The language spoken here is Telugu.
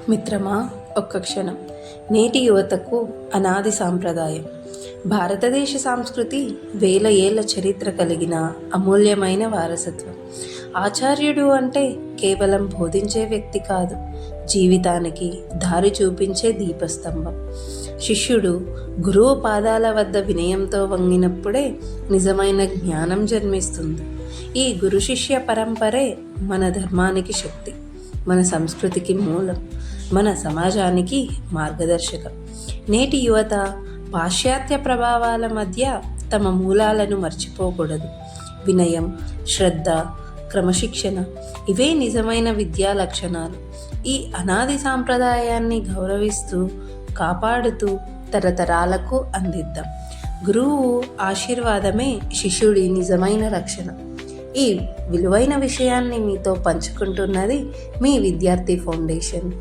మిత్రమా, ఒక్క క్షణం. నేటి యువతకు అనాది సాంప్రదాయం. భారతదేశ సంస్కృతి వేల ఏళ్ల చరిత్ర కలిగిన అమూల్యమైన వారసత్వం. ఆచార్యుడు అంటే కేవలం బోధించే వ్యక్తి కాదు, జీవితానికి దారి చూపించే దీపస్తంభం. శిష్యుడు గురువు పాదాల వద్ద వినయంతో వంగినప్పుడే నిజమైన జ్ఞానం జన్మిస్తుంది. ఈ గురు శిష్య పరంపరే మన ధర్మానికి శక్తి, మన సంస్కృతికి మూలం, మన సమాజానికి మార్గదర్శకం. నేటి యువత పాశ్చాత్య ప్రభావాల మధ్య తమ మూలాలను మర్చిపోకూడదు. వినయం, శ్రద్ధ, క్రమశిక్షణ ఇవే నిజమైన విద్యా లక్షణాలు. ఈ అనాది సాంప్రదాయాన్ని గౌరవిస్తూ, కాపాడుతూ తరతరాలకు అందిద్దాం. గురువు ఆశీర్వాదమే శిష్యుడి నిజమైన రక్షణ. ఈ విలువైన విషయాన్ని మీతో పంచుకుంటున్నది మీ విద్యార్థి ఫౌండేషన్.